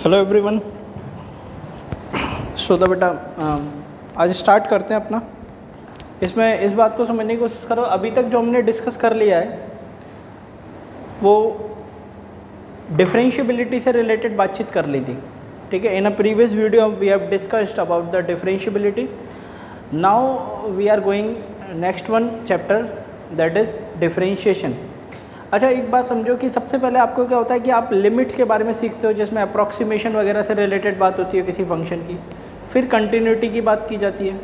Hello everyone. So the बेटा आज start करते हैं अपना। इसमें इस बात को समझने की कोशिश करो, अभी तक जो हमने डिस्कस कर लिया है वो डिफरेंशिएबिलिटी से रिलेटेड बातचीत कर ली थी, ठीक है। In a previous video we have discussed about the differentiability. Now we are going next one chapter, that is differentiation. अच्छा, एक बात समझो कि सबसे पहले आपको क्या होता है कि आप लिमिट्स के बारे में सीखते हो, जिसमें अप्रॉक्सीमेशन वगैरह से रिलेटेड बात होती है किसी फंक्शन की। फिर कंटिन्यूटी की बात की जाती है।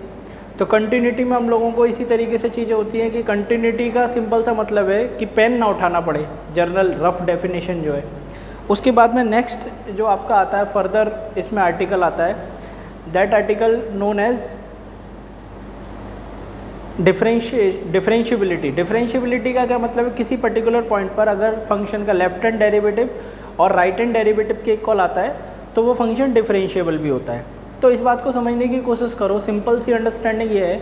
तो कंटिन्यूटी में हम लोगों को इसी तरीके से चीज़ें होती हैं कि कंटिन्यूटी का सिंपल सा मतलब है कि पेन ना उठाना पड़े, जनरल रफ डेफिनेशन जो है। उसके बाद में नेक्स्ट जो आपका आता है फर्दर, इसमें आर्टिकल आता है, that article known as differentiability. Differentiability का क्या मतलब है, किसी पर्टिकुलर पॉइंट पर अगर फंक्शन का लेफ्ट हैंड डेरिवेटिव और राइट हैंड डेरिवेटिव के इक्वल आता है तो वो फंक्शन डिफरेंशिएबल भी होता है। तो इस बात को समझने की कोशिश करो। सिंपल सी अंडरस्टैंडिंग ये है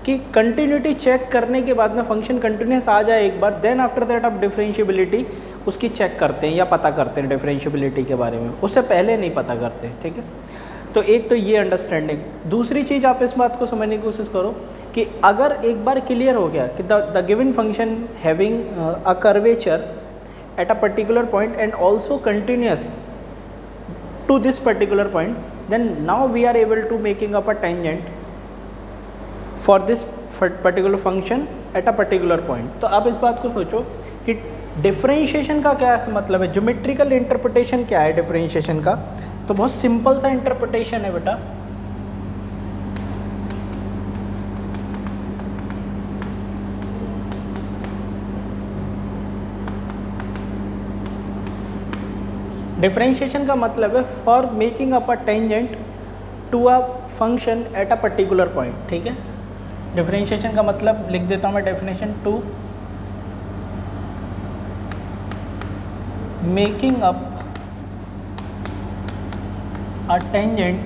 कि कंटिन्यूटी चेक करने के बाद में फंक्शन कंटिन्यूस आ जाए एक बार, देन आफ्टर दैट आप डिफरेंशिएबिलिटी उसकी चेक करते हैं या पता करते हैं डिफरेंशिएबिलिटी के बारे में, उससे पहले नहीं पता करते, ठीक है। तो एक तो ये अंडरस्टैंडिंग। दूसरी चीज़ आप इस बात को समझने की कोशिश करो कि अगर एक बार क्लियर हो गया कि the given function having a curvature at a particular point and also continuous to this particular point, then now we are able to making up a tangent for this particular function at a particular point. तो अब इस बात को सोचो कि differentiation का क्या मतलब है, ज्योमेट्रिकल इंटरप्रिटेशन क्या है डिफरेंशिएशन का। तो बहुत सिंपल सा इंटरप्रिटेशन है बेटा। डिफरेंशिएशन का मतलब है for making up a tangent to a function at a particular point, ठीक है। डिफरेंशिएशन का मतलब लिख देता हूँ मैं definition, to making up a tangent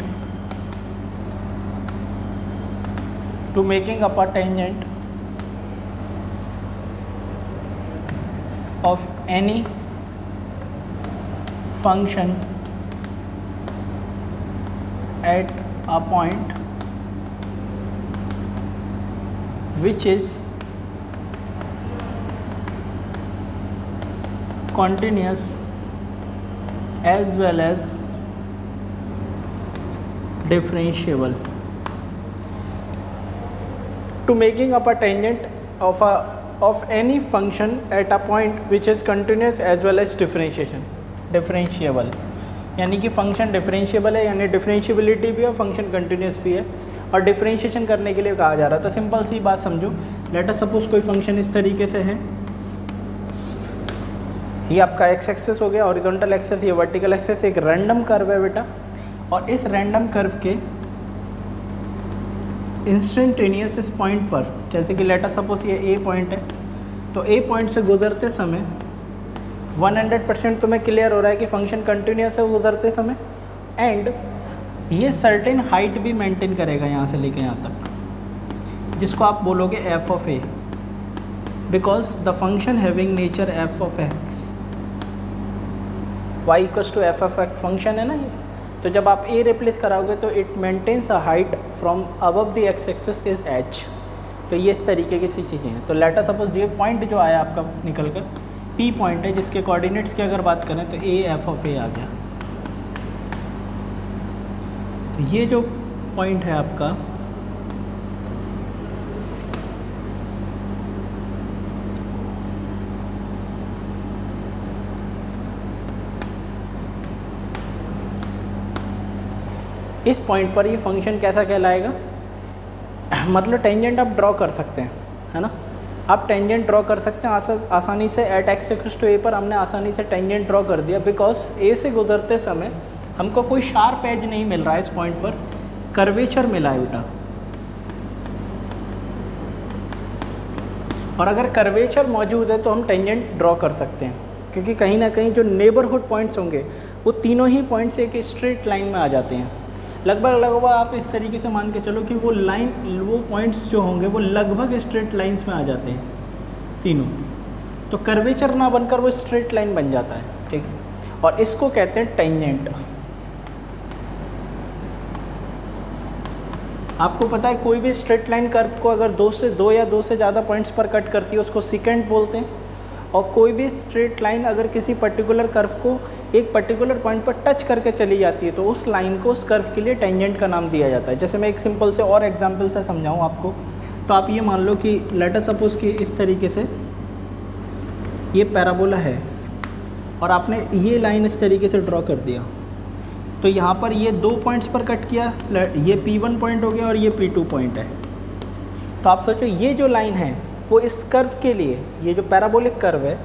to making up a tangent of any function at a point which is continuous as well as differentiable. To making up a tangent of any function at a point which is continuous as well as differentiable, यानी कि function differentiable है, यानी differentiability भी है, function continuous भी है, और differentiation करने के लिए कहा जा रहा है। तो सिंपल सी बात समझो, लेट अस सपोज कोई फंक्शन इस तरीके से है, ये आपका एक्स एक्सेस हो गया, हॉरिजॉन्टल एक्सेस, ये वर्टिकल एक्सेस, एक रैंडम कर्व है बेटा, और इस रैंडम कर्व के इंस्टेंटेनियस इस पॉइंट पर, जैसे कि लेट अस सपोज ये ए पॉइंट है, तो ए पॉइंट से गुजरते समय 100% तुम्हें क्लियर हो रहा है कि फंक्शन कंटिन्यूस है गुजरते समय, एंड ये सर्टेन हाइट भी मेंटेन करेगा यहाँ से लेके यहाँ तक, जिसको आप बोलोगे f of a, because the function having nature f of x, y equals to f of x function है ना ये। तो जब आप ए रिप्लेस कराओगे तो it maintains a height from above the x axis is h. तो ये इस तरीके की सी चीज़ें हैं। तो लेट अस सपोज ये पॉइंट जो आया आपका निकल कर पी पॉइंट है, जिसके कोऑर्डिनेट्स की अगर बात करें तो ए एफ ऑफ ए आ गया। तो ये जो पॉइंट है आपका, इस पॉइंट पर ये फंक्शन कैसा कहलाएगा, मतलब टेंजेंट आप ड्रॉ कर सकते हैं, है ना। आप टेंजेंट ड्रॉ कर सकते हैं आसानी से। एट एक्स इक्वल्स टू ए पर हमने आसानी से टेंजेंट ड्रॉ कर दिया, बिकॉज ए से गुजरते समय हमको कोई शार्प एज नहीं मिल रहा है, इस पॉइंट पर कर्वेचर मिला है बेटा। और अगर कर्वेचर मौजूद है तो हम टेंजेंट ड्रॉ कर सकते हैं, क्योंकि कहीं ना कहीं जो नेबरहुड पॉइंट्स होंगे वो तीनों ही पॉइंट्स एक स्ट्रेट लाइन में आ जाते हैं। लगभग आप इस तरीके से मान के चलो कि वो पॉइंट्स जो होंगे वो लगभग स्ट्रेट लाइंस में आ जाते हैं तीनों। तो कर्वेचर ना बनकर वो स्ट्रेट लाइन बन जाता है, ठीक है। और इसको कहते हैं टेंजेंट। आपको पता है कोई भी स्ट्रेट लाइन कर्व को अगर दो या दो से ज़्यादा पॉइंट्स पर कट करती है उसको सेकेंट बोलते हैं, और कोई भी स्ट्रेट लाइन अगर किसी पर्टिकुलर कर्व को एक पर्टिकुलर पॉइंट पर टच करके चली जाती है तो उस लाइन को उस कर्व के लिए टेंजेंट का नाम दिया जाता है। जैसे मैं एक सिंपल से और एग्जांपल से समझाऊँ आपको, तो आप ये मान लो कि लेट अस सपोज कि इस तरीके से ये पैराबोला है और आपने ये लाइन इस तरीके से ड्रॉ कर दिया, तो यहाँ पर ये 2 पॉइंट्स पर कट किया, ये P1 पॉइंट हो गया और ये P2 पॉइंट है। तो आप सोचो ये जो लाइन है वो इस कर्व के लिए, ये जो पैराबोलिक कर्व है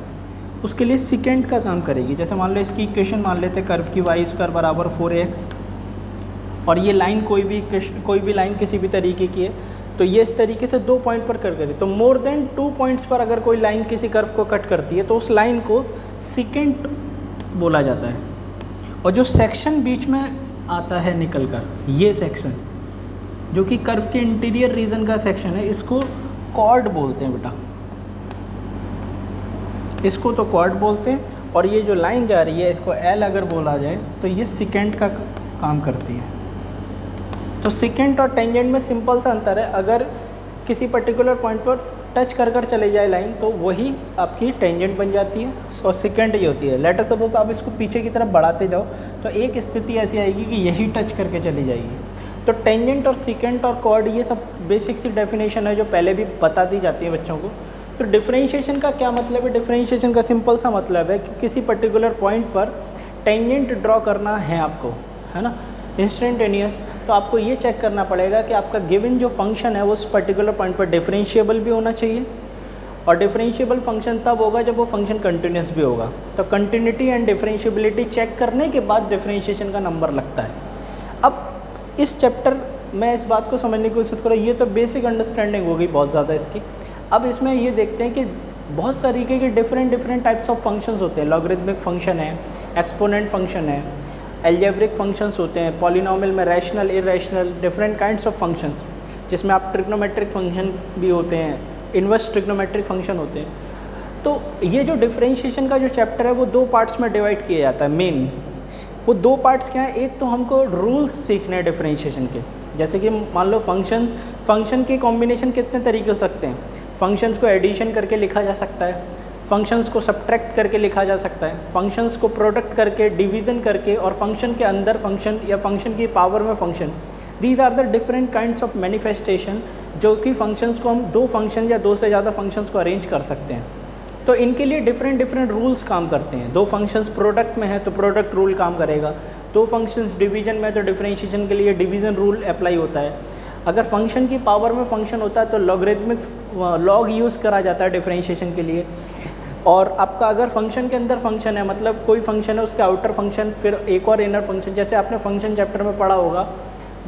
उसके लिए सेकेंड का काम करेगी। जैसे मान लो इसकी इक्वेशन मान लेते हैं कर्व की y² बराबर 4x, और ये लाइन कोई भी लाइन किसी भी तरीके की है, तो ये इस तरीके से 2 पॉइंट पर कट करेगी। तो मोर देन 2 पॉइंट्स पर अगर कोई लाइन किसी कर्व को कट करती है तो उस लाइन को सेकेंट बोला जाता है। और जो सेक्शन बीच में आता है निकल कर, ये सेक्शन जो कि कर्व के इंटीरियर रीजन का सेक्शन है, इसको कॉर्ड बोलते हैं बेटा, इसको तो कॉर्ड बोलते हैं। और ये जो लाइन जा रही है इसको एल अगर बोला जाए तो ये सेकेंट का काम करती है। तो सेकेंट और टेंजेंट में सिंपल सा अंतर है, अगर किसी पर्टिकुलर पॉइंट पर टच कर कर चले जाए लाइन तो वही आपकी टेंजेंट बन जाती है और सेकेंट ये होती है। लेट अस सपोज आप इसको पीछे की तरफ बढ़ाते जाओ तो एक स्थिति ऐसी आएगी कि यही टच करके चली जाएगी। तो टेंजेंट और सेकेंट और कॉर्ड ये सब बेसिक सी डेफिनेशन है जो पहले भी बता दी जाती है बच्चों को। तो डिफरेंशिएशन का क्या मतलब है? डिफरेंशिएशन का सिंपल सा मतलब है कि किसी पर्टिकुलर पॉइंट पर टेंजेंट ड्रॉ करना है आपको, है ना, इंस्टेंटेनियस। तो आपको ये चेक करना पड़ेगा कि आपका गिवन जो फंक्शन है वो उस पर्टिकुलर पॉइंट पर डिफरेंशिएबल भी होना चाहिए, और डिफरेंशिएबल फंक्शन तब होगा जब वो फंक्शन कंटिन्यूस भी होगा। तो कंटिन्यूटी एंड डिफरेंशिएबिलिटी चेक करने के बाद डिफरेंशिएशन का नंबर लगता है। अब इस चैप्टर में इस बात को समझने की कोशिश करो, ये तो बेसिक अंडरस्टैंडिंग होगी बहुत ज़्यादा इसकी। अब इसमें ये देखते हैं कि बहुत तरीके के डिफरेंट टाइप्स ऑफ फंक्शंस होते हैं। लॉगरिथमिक फंक्शन है, एक्सपोनेंट फंक्शन है, एल्जेब्रिक फंक्शंस होते हैं, पॉलिनॉमियल में rational, irrational, different kinds of functions, जिसमें आप ट्रिग्नोमेट्रिक फंक्शन भी होते हैं, इन्वर्स ट्रिग्नोमेट्रिक फंक्शन होते हैं। तो ये जो डिफरेंशिएशन का जो चैप्टर है वो 2 पार्ट्स में डिवाइड किया जाता है मेन। वो 2 पार्ट्स क्या हैं? एक तो हमको रूल्स सीखने हैं डिफरेंशिएशन के, जैसे कि मान लो फंक्शन के कॉम्बिनेशन कितने तरीके हो सकते हैं। फंक्शंस को एडिशन करके लिखा जा सकता है, फंक्शंस को सब्ट्रैक्ट करके लिखा जा सकता है, फंक्शंस को प्रोडक्ट करके, डिवीज़न करके, और फंक्शन के अंदर फंक्शन या फंक्शन की पावर में function. These are the different kinds of manifestation, जो कि फंक्शंस को हम 2 फंक्शन या 2 से ज़्यादा फंक्शंस को अरेंज कर सकते हैं। तो इनके लिए डिफरेंट रूल्स काम करते हैं। 2 फंक्शंस प्रोडक्ट में है तो प्रोडक्ट रूल काम करेगा, 2 फंक्शंस डिवीजन में तो डिफरेंशिएशन के लिए डिवीज़न रूल अप्लाई होता है। अगर फंक्शन की पावर में फंक्शन होता है तो लॉगरिथमिक लॉग यूज़ करा जाता है डिफरेंशिएशन के लिए। और आपका अगर फंक्शन के अंदर फंक्शन है, मतलब कोई फंक्शन है उसके आउटर फंक्शन, फिर एक और इनर फंक्शन, जैसे आपने फंक्शन चैप्टर में पढ़ा होगा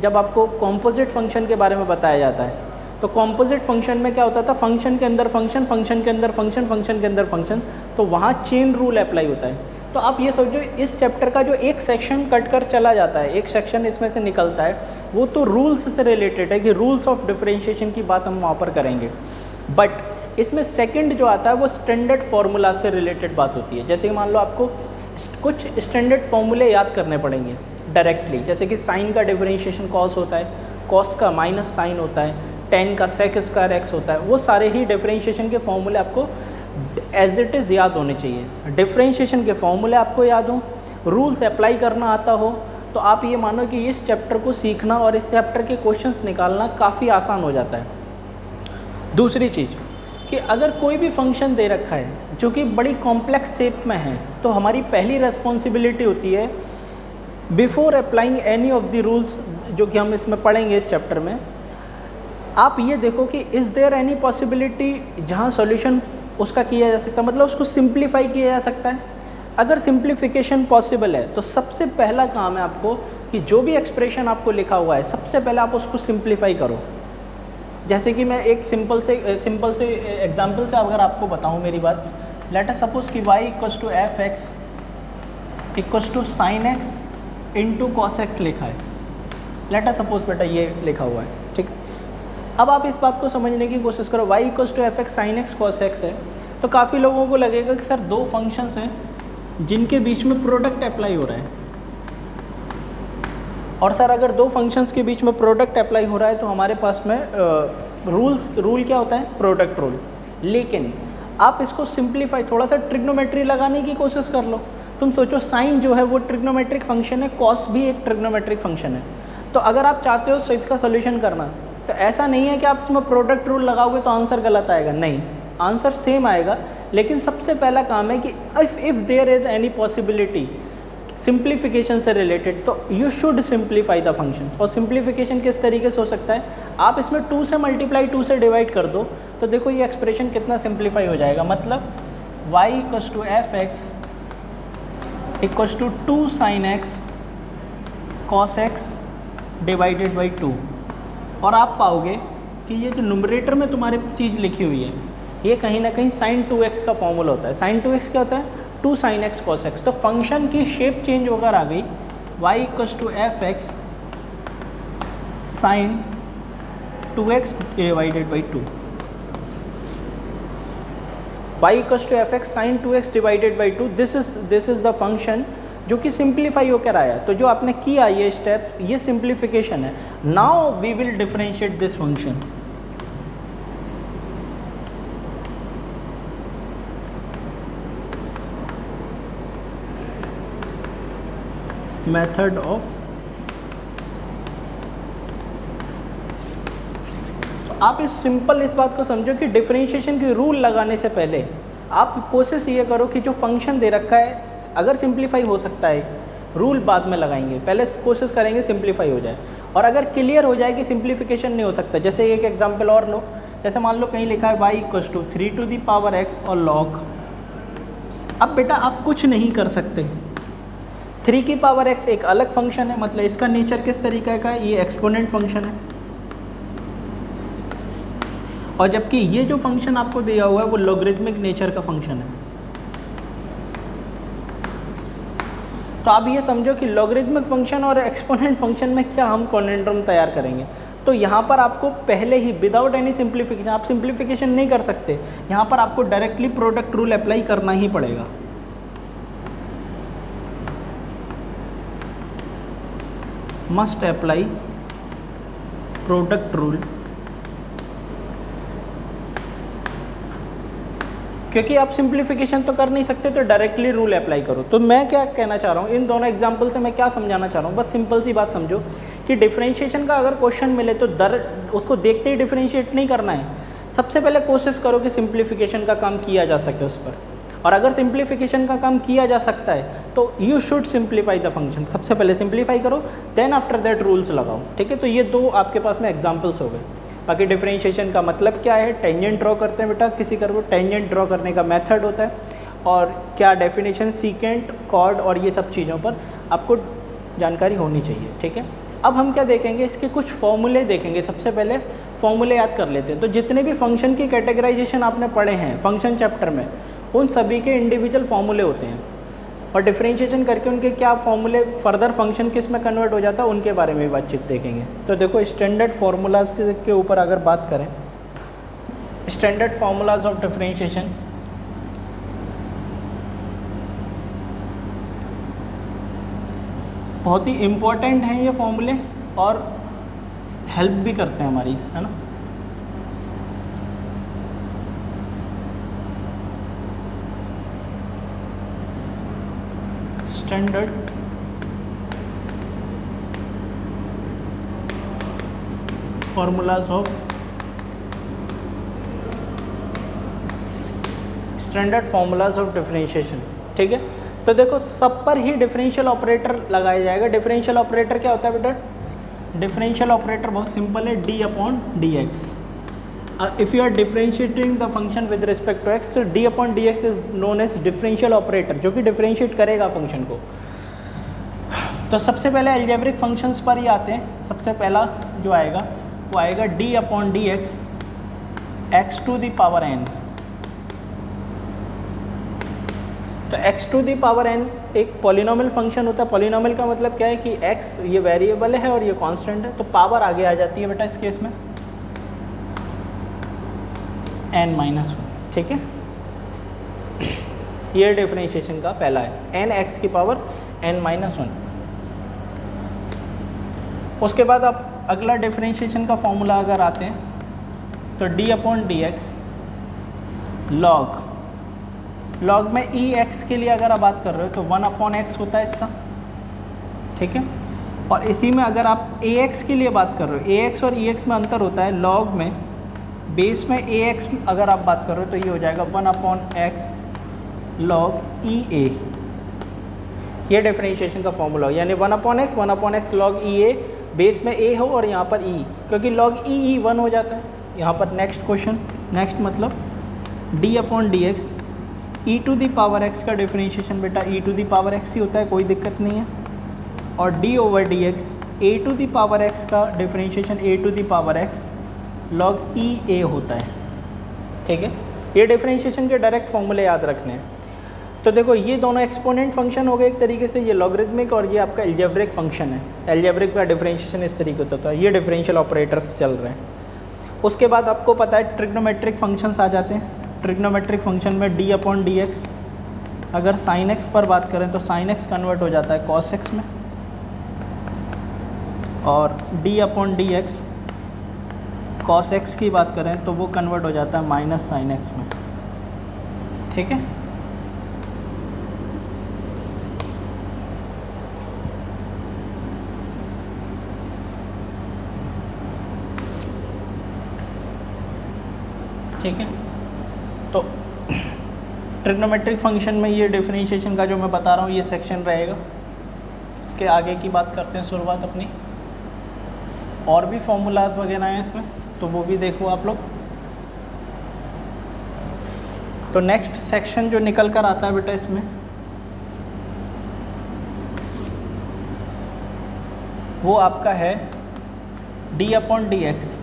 जब आपको कॉम्पोजिट फंक्शन के बारे में बताया जाता है। तो कॉम्पोजिट फंक्शन में क्या होता था? फंक्शन के अंदर फंक्शन, फंक्शन के अंदर फंक्शन, फंक्शन के अंदर फंक्शन, तो वहाँ चेन रूल अप्लाई होता है। तो आप ये समझो इस चैप्टर का जो एक सेक्शन कट कर चला जाता है, एक सेक्शन इसमें से निकलता है, वो तो रूल्स से रिलेटेड है कि रूल्स ऑफ डिफरेंशिएशन की बात हम वहाँ पर करेंगे। बट इसमें सेकंड जो आता है वो स्टैंडर्ड फार्मूला से रिलेटेड बात होती है। जैसे कि मान लो आपको कुछ स्टैंडर्ड फार्मूले याद करने पड़ेंगे डायरेक्टली, जैसे कि साइन का डिफरेंशिएशन कॉस होता है, कॉस का माइनस साइन होता है, टेन का सेक स्क्वायर एक्स होता है। वो सारे ही डिफरेंशिएशन के फॉर्मूले आपको एज इट इज़ याद होने चाहिए। डिफरेंशिएशन के फॉर्मूले आपको याद हो, रूल्स अप्लाई करना आता हो, तो आप ये मानो कि इस चैप्टर को सीखना और इस चैप्टर के क्वेश्चंस निकालना काफ़ी आसान हो जाता है। दूसरी चीज़ कि अगर कोई भी फंक्शन दे रखा है जो कि बड़ी कॉम्प्लेक्स शेप में है, तो हमारी पहली रेस्पॉन्सिबिलिटी होती है before applying any of the rules, जो कि हम इसमें पढ़ेंगे इस चैप्टर में, आप ये देखो कि इज़ देयर एनी पॉसिबिलिटी जहाँ सॉल्यूशन उसका किया जा सकता है, मतलब उसको सिंप्लीफाई किया जा सकता है। अगर सिंप्लीफिकेशन पॉसिबल है तो सबसे पहला काम है आपको कि जो भी एक्सप्रेशन आपको लिखा हुआ है सबसे पहले आप उसको सिंप्लीफाई करो। जैसे कि मैं एक सिंपल से एग्जांपल से अगर आपको बताऊं मेरी बात, लेट अस सपोज कि y equals to f x equals to sine x into cos x लिखा है। लेट अस सपोज बेटा ये लिखा हुआ है, ठीक है। अब आप इस बात को समझने की कोशिश करो, y equals to f x sine x cos x है, तो काफ़ी लोगों को लगेगा कि सर 2 फंक्शंस हैं जिनके बीच में प्रोडक्ट अप्लाई हो रहा है। और सर अगर दो फंक्शंस के बीच में प्रोडक्ट अप्लाई हो रहा है तो हमारे पास में रूल क्या होता है, प्रोडक्ट रूल। लेकिन आप इसको सिंप्लीफाई, थोड़ा सा ट्रिग्नोमेट्री लगाने की कोशिश कर लो। तुम सोचो साइन जो है वो ट्रिग्नोमेट्रिक फंक्शन है, कॉस भी एक ट्रिग्नोमेट्रिक फंक्शन है। तो अगर आप चाहते हो इसका सोल्यूशन करना, तो ऐसा नहीं है कि आप इसमें प्रोडक्ट रूल लगाओगे तो आंसर गलत आएगा, नहीं, आंसर सेम आएगा। लेकिन सबसे पहला काम है कि if there is any possibility simplification से रिलेटेड, तो you should simplify the function. और सिंप्लीफिकेशन किस तरीके से हो सकता है, आप इसमें 2 से मल्टीप्लाई 2 से डिवाइड कर दो, तो देखो ये एक्सप्रेशन कितना सिंप्लीफाई हो जाएगा। मतलब y equals to f x equals to 2 sin x cos x divided by 2। और आप पाओगे कि ये जो नुमरेटर में तुम्हारी चीज़ लिखी हुई है, ये कहीं ना कहीं sin 2x का फॉर्मूला होता है। sin 2x क्या होता है, 2 sin x cos x। तो फंक्शन की शेप चेंज होकर आ गई, y equals to f x sin 2x divided by 2, y equals to f x sin 2x divided by 2। This is the function जो कि सिंप्लीफाई होकर आया। तो जो आपने किया ये स्टेप, ये सिंप्लीफिकेशन है। Now we will differentiate this function. Method of, तो आप इस बात को समझो कि डिफरेंशिएशन की रूल लगाने से पहले आप कोशिश ये करो कि जो फंक्शन दे रखा है, अगर सिंप्लीफाई हो सकता है, रूल बाद में लगाएंगे, पहले कोशिश करेंगे सिंप्लीफाई हो जाए। और अगर क्लियर हो जाए कि सिंप्लीफिकेशन नहीं हो सकता, जैसे एक एग्जांपल और लो, जैसे मान लो कहीं लिखा है y equals to 3 to the power x और log। अब बेटा आप कुछ नहीं कर सकते, 3 की पावर x एक अलग फंक्शन है, मतलब इसका नेचर किस तरीके का है, ये एक्सपोनेंट फंक्शन है। और जबकि ये जो फंक्शन आपको दिया हुआ है वो लॉगरिथमिक नेचर का फंक्शन है। तो आप ये समझो कि लॉगरिथमिक फंक्शन और एक्सपोनेंट फंक्शन में क्या हम कॉन्ड्रोम तैयार करेंगे। तो यहाँ पर आपको पहले ही विदाउट एनी सिंप्लीफिकेशन, आप सिंप्लीफिकेशन नहीं कर सकते, यहाँ पर आपको डायरेक्टली प्रोडक्ट रूल अप्लाई करना ही पड़ेगा। मस्ट अप्लाई प्रोडक्ट रूल, क्योंकि आप सिंप्लीफिकेशन तो कर नहीं सकते, तो डायरेक्टली रूल अप्लाई करो। तो मैं क्या कहना चाह रहा हूँ, इन दोनों एग्जांपल से मैं क्या समझाना चाह रहा हूँ, बस सिंपल सी बात समझो कि डिफरेंशिएशन का अगर क्वेश्चन मिले तो उसको देखते ही डिफरेंशिएट नहीं करना है। सबसे पहले कोशिश करो कि सिंप्लीफिकेशन का काम किया जा सके उस पर, और अगर सिंप्लीफिकेशन का काम किया जा सकता है तो you should simplify the function. सबसे पहले सिंप्लीफाई करो, देन आफ्टर दैट रूल्स लगाओ, ठीक है। तो ये दो आपके पास में एग्जाम्पल्स हो गए। बाकी डिफरेंशिएशन का मतलब क्या है, टेंजेंट ड्रॉ करते हैं बेटा, किसी कर्व को टेंजेंट ड्रॉ करने का मेथड होता है, और क्या डेफिनेशन, सीकेंट, कॉर्ड और ये सब चीज़ों पर आपको जानकारी होनी चाहिए, ठीक है। अब हम क्या देखेंगे, इसके कुछ फॉर्मूले देखेंगे। सबसे पहले फॉर्मूले याद कर लेते हैं। तो जितने भी फंक्शन की कैटेगराइजेशन आपने पढ़े हैं फंक्शन चैप्टर में, उन सभी के इंडिविजुअल फॉर्मूले होते हैं, और डिफरेंशिएशन करके उनके क्या फॉर्मूले फर्दर फंक्शन किस में कन्वर्ट हो जाता है उनके बारे में बातचीत देखेंगे। तो देखो स्टैंडर्ड फार्मूलाज के ऊपर अगर बात करें, स्टैंडर्ड फार्मूलाज ऑफ डिफरेंशिएशन, बहुत ही इम्पोर्टेंट हैं ये फॉर्मूले और हेल्प भी करते हैं हमारी, है ना। स्टैंडर्ड फार्मूलाज ऑफ डिफरेंशिएशन, ठीक है। तो देखो सब पर ही डिफरेंशियल ऑपरेटर लगाया जाएगा। डिफरेंशियल ऑपरेटर क्या होता है बेटा, डिफरेंशियल ऑपरेटर बहुत सिंपल है, D upon D X. If you are differentiating the function with respect to X, तो D upon D X is known as differential operator, जो कि डिफरेंशिएट करेगा फंक्शन को। तो सबसे पहले अलजेब्रिक फंक्शंस पर ही आते हैं। सबसे पहला जो आएगा वो आएगा d upon D x, x to the power n. तो x to the power n एक पॉलिनोमियल फंक्शन होता है। पॉलिनोमियल का मतलब क्या है कि x ये वेरिएबल है और ये कांस्टेंट है, तो पावर आगे आ जाती है बेटा इस केस में n-1, ठीक है। ये डिफरेंशिएशन का पहला है, n x की पावर n-1। उसके बाद आप अगला डिफरेंशिएशन का फॉर्मूला अगर आते हैं तो D upon D x log में ई एक्स के लिए अगर आप बात कर रहे हो तो 1 अपॉन एक्स होता है इसका, ठीक है। और इसी में अगर आप ए एक्स के लिए बात कर रहे हो, ए एक्स और ई एक्स में अंतर होता है, लॉग में बेस में ए एक्स अगर आप बात कर रहे हो तो ये हो जाएगा 1 अपॉन एक्स लॉग ई ए, ये डिफरेंशिएशन का फॉर्मूला हो, यानी 1 अपॉन एक्स लॉग ई ए, बेस में ए हो और यहाँ पर ई, क्योंकि लॉग ई 1 हो जाता है। यहाँ पर नेक्स्ट क्वेश्चन, नेक्स्ट मतलब D upon D X E to the power X का डिफरेंशिएशन बेटा E to the power X ही होता है, कोई दिक्कत नहीं है। और D over D X A to the power X का differentiation A to the power X log E A होता है, ठीक है। ये डिफरेंशिएशन के डायरेक्ट फॉर्मूले याद रखने हैं। तो देखो ये दोनों एक्सपोनेंट फंक्शन हो गए एक तरीके से, ये लॉगरिथमिक और ये आपका एल्जेब्रिक फंक्शन है। एल्जेब्रिक का डिफरेंशिएशन इस तरीके से होता है, ये डिफरेंशियल ऑपरेटर्स चल रहे हैं। उसके बाद आपको पता है ट्रिग्नोमेट्रिक फंक्शंस आ जाते हैं। ट्रिग्नोमेट्रिक फंक्शन में डी अपॉन डी एक्स, अगर साइन एक्स पर बात करें तो साइन एक्स कन्वर्ट हो जाता है कॉस एक्स में, और D upon D x cos x की बात करें तो वो कन्वर्ट हो जाता है माइनस साइन एक्स में, ठीक है। ठीक है, तो ट्रिग्नोमेट्रिक फंक्शन में ये डिफरेंशिएशन का जो मैं बता रहा हूँ ये सेक्शन रहेगा। इसके आगे की बात करते हैं शुरुआत अपनी, और भी फॉर्मूलात वगैरह हैं इसमें तो वो भी देखो आप लोग। तो नेक्स्ट सेक्शन जो निकल कर आता है बेटा इसमें वो आपका है D upon D x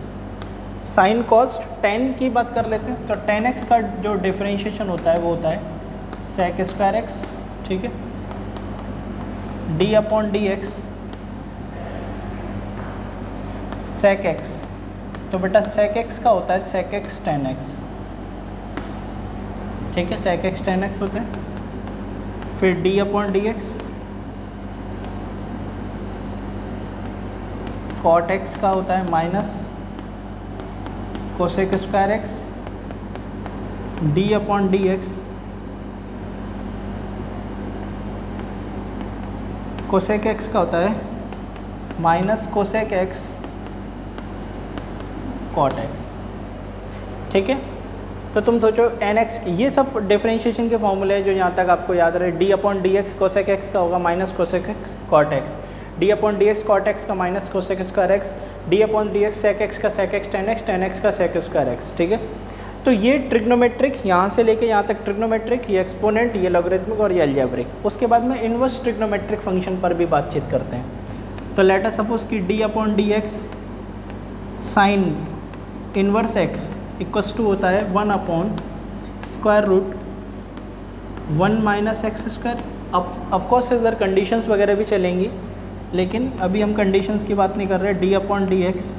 sine cos tan की बात कर लेते हैं। तो टेन एक्स का जो डिफरेंशिएशन होता है वो होता है सेक स्क्वायर एक्स, ठीक है। D upon D x sec x, तो बेटा सेक एक्स का होता है सेक एक्स टेन एक्स, ठीक है। सेक एक्स टेन एक्स होता है। फिर d upon D x cot x का होता है minus cosec square x, D upon D x cosec x का होता है minus cosec x cot x, ठीक है। तो तुम सोचो एन एक्स, ये सब डिफरेंशिएशन के फॉर्मूले हैं जो यहाँ तक आपको याद रहे। D upon D x cosec x का होगा minus cosec x cot X, D upon D x cot x का minus cosec square x, D upon D x sec X का सेक एक्स टेन एक्स का sec square x, ठीक है। तो ये trigonometric यहाँ से लेके यहाँ तक ट्रिग्नोमेट्रिक, ये एक्सपोनेंट, ये लॉगरिथमिक और ये अलजेब्रिक। उसके बाद में इनवर्स ट्रिग्नोमेट्रिक फंक्शन पर भी बातचीत करते हैं। तो लेट अस सपोज कि d upon D x sine inverse x equals to होता है 1 upon square root 1 minus x square. अब ऑफकोर्स इधर कंडीशंस वगैरह भी चलेंगी, लेकिन अभी हम कंडीशंस की बात नहीं कर रहे। D upon D x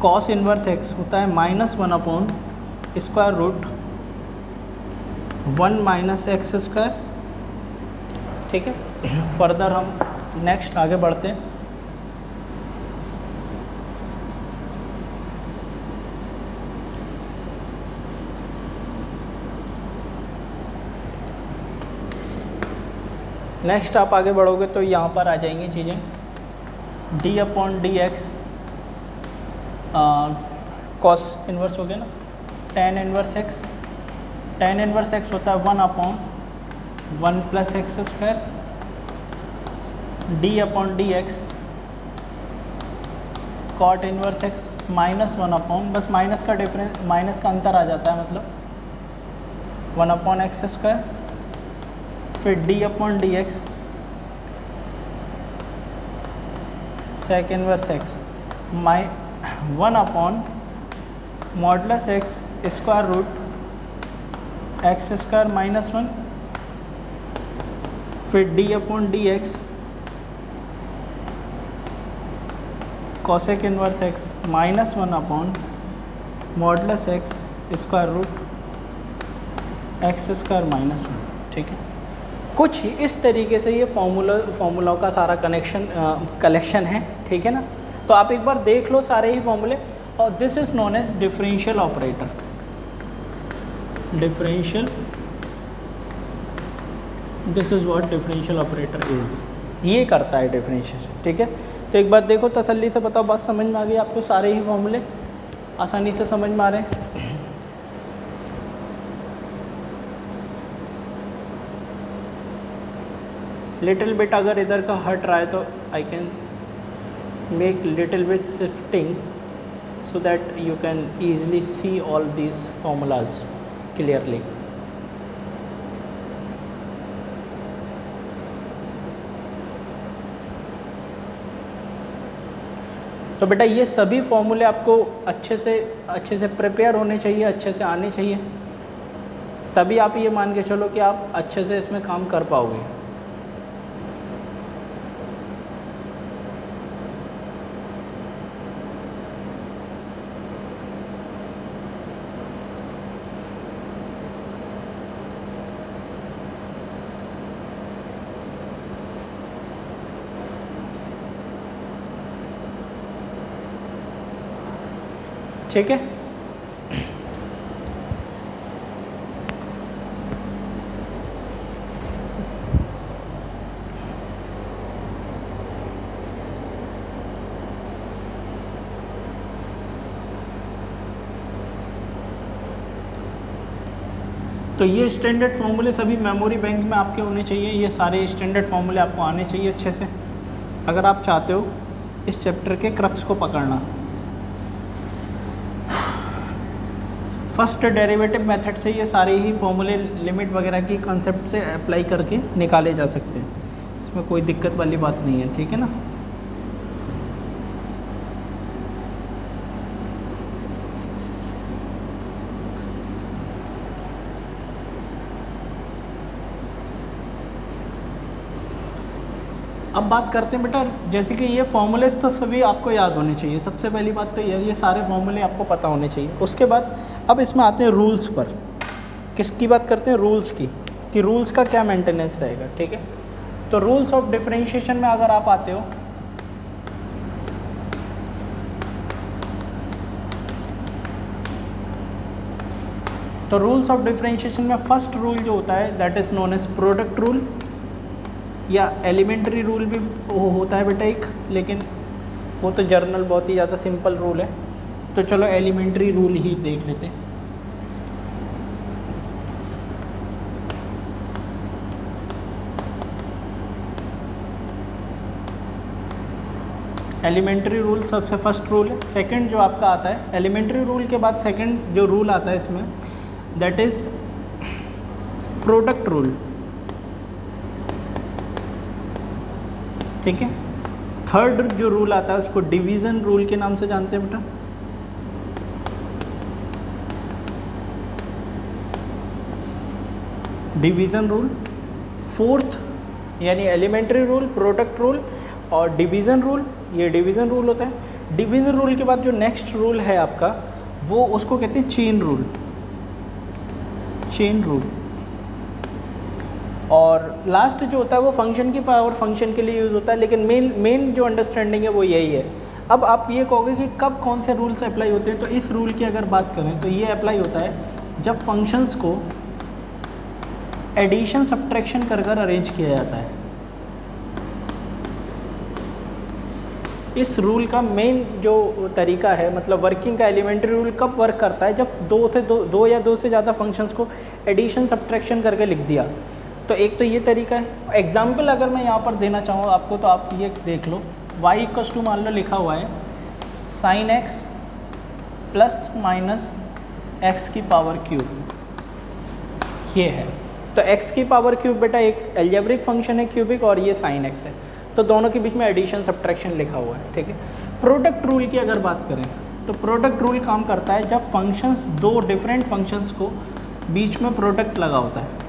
cos inverse x होता है minus 1 upon square root 1 minus x square, ठीक है। फर्दर हम नेक्स्ट आगे बढ़ते हैं। नेक्स्ट आप आगे बढ़ोगे तो यहाँ पर आ जाएंगी चीज़ें। D upon D x cos inverse हो गया ना, tan inverse x, tan inverse x होता है 1 upon 1 plus x square, d upon D x cot inverse x minus 1 upon, बस माइनस का डिफरेंस, माइनस का अंतर आ जाता है, मतलब 1 अपॉन एक्स स्क्वायर। फिर d upon D x sec inverse x 1 upon modulus x square root x square minus 1। फिर d upon D x cosec inverse x minus 1 upon modulus x square root x square minus 1, ठीक है। कुछ इस तरीके से ये फॉर्मूलाओं का सारा कलेक्शन है, ठीक है ना। तो आप एक बार देख लो सारे ही फॉर्मूले, और this is known as differential operator. Differential, this is what differential operator is, ये करता है डिफरेंशिएशन, ठीक है। तो एक बार देखो तसल्ली से बताओ, बात समझ में आ गई आपको, सारे ही फॉर्मूले आसानी से समझ में आ रहे हैं। लिटिल बिट अगर इधर का हट रहा है तो I can make little bit shifting so that you can easily see all these formulas clearly. तो बेटा ये सभी फॉर्मूले आपको अच्छे से प्रिपेयर होने चाहिए, अच्छे से आने चाहिए, तभी आप ये मान के चलो कि आप अच्छे से इसमें काम कर पाओगे। ठीक है, तो ये स्टैंडर्ड फार्मूले सभी मेमोरी बैंक में आपके होने चाहिए। ये सारे स्टैंडर्ड फार्मूले आपको आने चाहिए अच्छे से, अगर आप चाहते हो इस चैप्टर के क्रक्स को पकड़ना। फर्स्ट डेरिवेटिव मेथड से ये सारे ही फॉर्मूले लिमिट वगैरह की कॉन्सेप्ट से अप्लाई करके निकाले जा सकते हैं, इसमें कोई दिक्कत वाली बात नहीं है, ठीक है ना। अब बात करते हैं बेटा, जैसे कि ये फॉर्मूलेस तो सभी आपको याद होने चाहिए, सबसे पहली बात तो ये सारे फॉर्मूले आपको पता होने चाहिए। उसके बाद अब इसमें आते हैं रूल्स पर। किसकी बात करते हैं? रूल्स की, कि रूल्स का क्या मेंटेनेंस रहेगा, ठीक है। तो रूल्स ऑफ डिफरेंशिएशन में अगर आप आते हो तो रूल्स ऑफ डिफरेंशिएशन में फर्स्ट रूल जो होता है that is known as product rule, या एलिमेंट्री रूल भी वो होता है बेटा एक, लेकिन वो तो जर्नल बहुत ही ज़्यादा सिंपल रूल है, तो चलो एलिमेंट्री रूल ही देख लेते हैं। एलिमेंट्री रूल सबसे फर्स्ट रूल है। सेकंड जो आपका आता है एलिमेंट्री रूल के बाद सेकंड जो रूल आता है इसमें दैट इज़ प्रोडक्ट रूल, ठीक है। थर्ड जो रूल आता है उसको डिवीज़न रूल के नाम से जानते हैं बेटा। Division rule. फोर्थ यानी एलिमेंट्री रूल, प्रोडक्ट रूल और डिवीज़न रूल, ये डिवीज़न रूल होता है। डिवीज़न रूल के बाद जो नेक्स्ट रूल है आपका वो उसको कहते हैं चेन रूल, चेन रूल। और लास्ट जो होता है वो फंक्शन की पावर फंक्शन के लिए यूज़ होता है, लेकिन मेन जो अंडरस्टैंडिंग है वो यही है। अब आप ये कहोगे कि कब कौन से रूल्स अप्लाई होते हैं, तो इस रूल की अगर बात करें तो ये अप्लाई होता है जब फंक्शंस को एडिशन सब्ट्रैक्शन कर कर अरेंज किया जाता है। इस रूल का मेन जो तरीका है, मतलब वर्किंग का एलिमेंट्री रूल कब वर्क करता है, जब दो या दो से ज़्यादा फंक्शंस को एडिशन सब्ट्रैक्शन करके लिख दिया। तो एक तो ये तरीका है। एग्जाम्पल अगर मैं यहाँ पर देना चाहूँ आपको तो आप ये देख लो, y इक्वस टू मान लो लिखा हुआ है sin x plus minus x की पावर क्यूब, ये है। तो x की पावर क्यूब बेटा एक एल्जेब्रिक फंक्शन है क्यूबिक, और ये sin x है, तो दोनों के बीच में एडिशन सब्ट्रैक्शन लिखा हुआ है, ठीक है। प्रोडक्ट रूल की अगर बात करें तो प्रोडक्ट रूल काम करता है जब फंक्शंस, दो डिफरेंट फंक्शंस को बीच में प्रोडक्ट लगा होता है।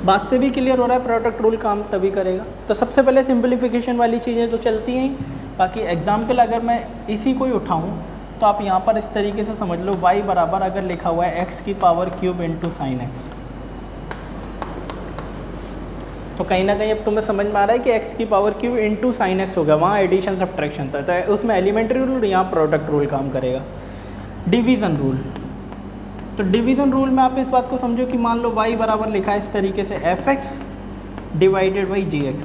बात से भी क्लियर हो रहा है प्रोडक्ट रूल काम तभी करेगा। तो सबसे पहले सिंपलीफिकेशन वाली चीज़ें तो चलती हैं, बाकी एग्जाम्पल अगर मैं इसी को ही उठाऊँ तो आप यहाँ पर इस तरीके से समझ लो, y बराबर अगर लिखा हुआ है x की power cube into sine x, तो कहीं ना कहीं अब तुम्हें समझ में आ रहा है कि x की power cube into sine x होगा, वहाँ एडिशन सब्ट्रैक्शन था, तो उसमें एलिमेंट्री रूल, यहाँ प्रोडक्ट रूल काम करेगा। डिवीज़न रूल, तो डिवीज़न रूल में आप इस बात को समझो कि मान लो y बराबर लिखा है इस तरीके से f(x) डिवाइडेड बाई gx।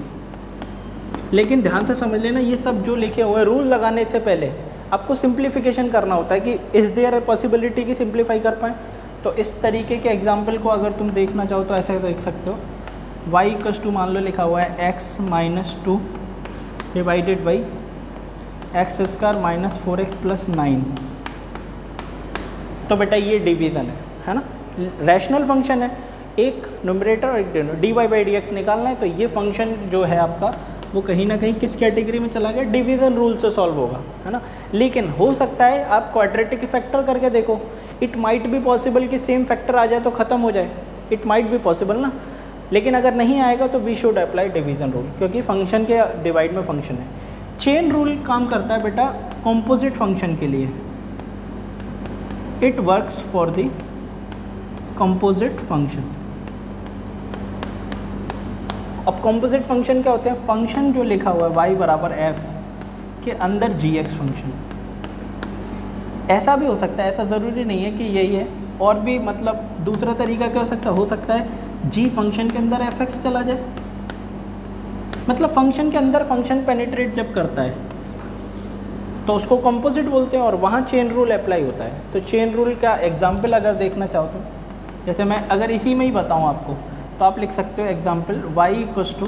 लेकिन ध्यान से समझ लेना, ये सब जो लिखे हुए रूल लगाने से पहले आपको सिंप्लीफिकेशन करना होता है कि इज़ देयर अ पॉसिबिलिटी की सिंप्लीफाई कर पाएँ। तो इस तरीके के एग्जाम्पल को अगर तुम देखना चाहो तो ऐसे देख सकते हो, y इक्वल्स टू मान लो लिखा हुआ है x-2 divided by x² - 4x + 9। तो बेटा ये डिवीज़न है ना, रैशनल फंक्शन है, एक न्यूमरेटर और एक डिनोमिनेटर, dy/dx निकालना है। तो ये फंक्शन जो है आपका वो कहीं ना कहीं किस कैटेगरी में चला गया, डिवीज़न रूल से सॉल्व होगा, है ना। लेकिन हो सकता है आप क्वाड्रेटिक फैक्टर करके देखो, इट माइट बी पॉसिबल कि सेम फैक्टर आ जाए तो ख़त्म हो जाए, इट माइट बी पॉसिबल ना। लेकिन अगर नहीं आएगा तो we should apply division rule, क्योंकि फंक्शन के डिवाइड में फंक्शन है। चेन रूल काम करता है बेटा कॉम्पोजिट फंक्शन के लिए, it works for the composite function. अब कंपोजिट फंक्शन क्या होते हैं, फंक्शन जो लिखा हुआ है y बराबर f के अंदर gx फंक्शन। ऐसा भी हो सकता है, ऐसा ज़रूरी नहीं है कि यही है, और भी मतलब दूसरा तरीका क्या हो सकता है g फंक्शन के अंदर fx चला जाए, मतलब फंक्शन के अंदर फंक्शन पेनिट्रेट जब करता है तो उसको कंपोजिट बोलते हैं, और वहाँ चेन रूल अप्लाई होता है। तो चेन रूल का एग्जाम्पल अगर देखना चाहो तो, जैसे मैं अगर इसी में ही बताऊँ आपको, तो आप लिख सकते हो example y equals to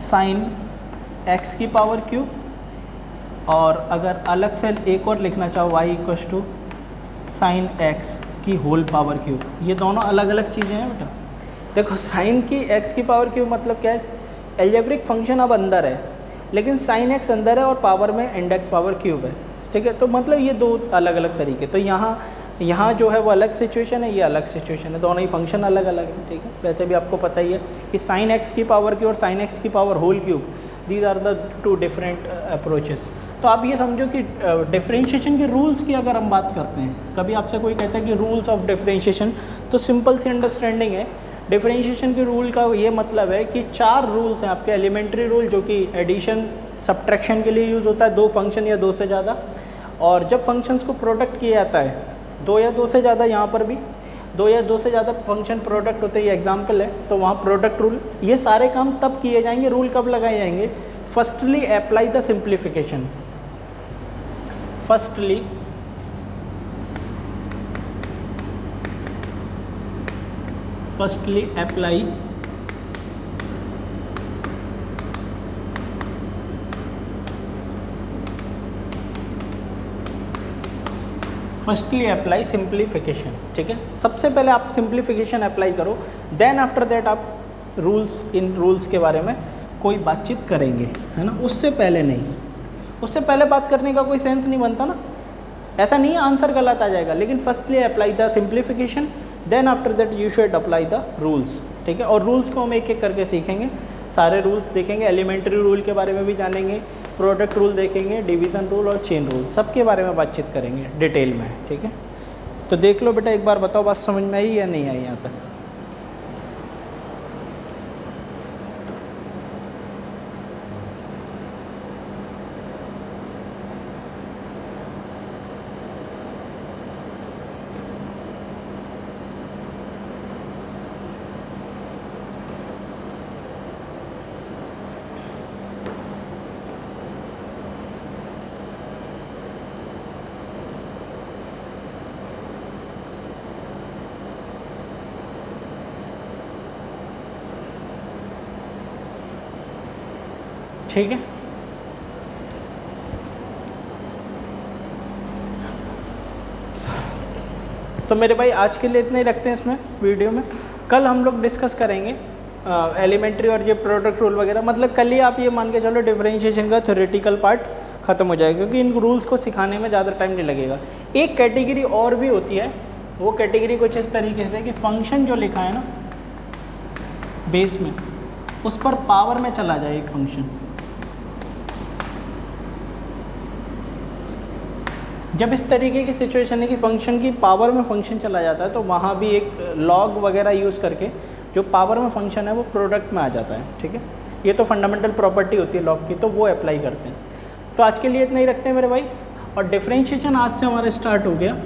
sine x की पावर क्यूब, और अगर अलग से एक और लिखना चाहो y equals to sine x की होल पावर क्यूब। ये दोनों अलग अलग चीज़ें हैं बेटा। देखो साइन की एक्स की पावर क्यूब मतलब क्या है, एल्जेब्रिक फंक्शन अब अंदर है, लेकिन साइन एक्स अंदर है और पावर में इंडेक्स पावर क्यूब है, ठीक है। तो मतलब ये दो अलग अलग तरीके, तो यहाँ जो है वो अलग सिचुएशन है, ये अलग सिचुएशन है, दोनों ही फंक्शन अलग अलग है, ठीक है। वैसे भी आपको पता ही है कि साइन एक्स की पावर क्यूब और साइन एक्स की power whole cube, these are the two different approaches. तो आप ये समझो कि डिफरेंशिएशन के रूल्स की अगर हम बात करते हैं, कभी आपसे कोई कहता है कि रूल्स ऑफ डिफरेंशिएशन, तो सिंपल सी अंडरस्टैंडिंग है, डिफरेंशिएशन के रूल का ये मतलब है कि 4 रूल्स हैं आपके। एलिमेंट्री रूल जो कि एडिशन सब्ट्रैक्शन के लिए यूज़ होता है, 2 फंक्शन या 2 से ज़्यादा, और जब फंक्शंस को प्रोडक्ट किया जाता है 2 या 2 से ज़्यादा, यहाँ पर भी 2 या 2 से ज़्यादा फंक्शन प्रोडक्ट होते हैं, ये एग्जाम्पल है, तो वहाँ प्रोडक्ट रूल। ये सारे काम तब किए जाएंगे, रूल कब लगाए जाएंगे, firstly apply the simplification, firstly apply simplification, ठीक है। सबसे पहले आप सिंप्लीफिकेशन अप्लाई करो, देन आफ्टर दैट आप रूल्स के बारे में कोई बातचीत करेंगे, है ना। उससे पहले नहीं, उससे पहले बात करने का कोई सेंस नहीं बनता ना। ऐसा नहीं है आंसर गलत आ जाएगा, लेकिन firstly apply the simplification, then after that you should apply the rules, ठीक है। और रूल्स को हम एक एक करके सीखेंगे, सारे रूल्स देखेंगे, एलिमेंट्री रूल के बारे में भी जानेंगे, प्रोडक्ट रूल देखेंगे, डिवीज़न रूल और चेन रूल, सब के बारे में बातचीत करेंगे डिटेल में, ठीक है। तो देख लो बेटा, एक बार बताओ बात समझ में आई या नहीं आई यहाँ तक। ठीक है, तो मेरे भाई आज के लिए इतना ही रखते हैं इसमें वीडियो में। कल हम लोग डिस्कस करेंगे एलिमेंट्री और ये प्रोडक्ट रूल वगैरह, मतलब कल ही आप ये मान के चलो डिफरेंशिएशन का थ्योरेटिकल पार्ट ख़त्म हो जाएगा, क्योंकि इन रूल्स को सिखाने में ज़्यादा टाइम नहीं लगेगा। एक कैटेगरी और भी होती है, वो कैटेगरी कुछ इस तरीके से कि फंक्शन जो लिखा है ना बेस में, उस पर पावर में चला जाए एक फंक्शन। जब इस तरीके की सिचुएशन है कि फंक्शन की पावर में फंक्शन चला जाता है, तो वहाँ भी एक लॉग वगैरह यूज़ करके जो पावर में फंक्शन है वो प्रोडक्ट में आ जाता है, ठीक है। ये तो फंडामेंटल प्रॉपर्टी होती है लॉग की, तो वो अप्लाई करते हैं। तो आज के लिए इतना ही रखते हैं मेरे भाई, और डिफरेंशिएशन आज से हमारा स्टार्ट हो गया,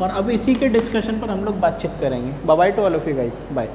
और अब इसी के डिस्कशन पर हम लोग बातचीत करेंगे। Bye bye to all of you guys, bye.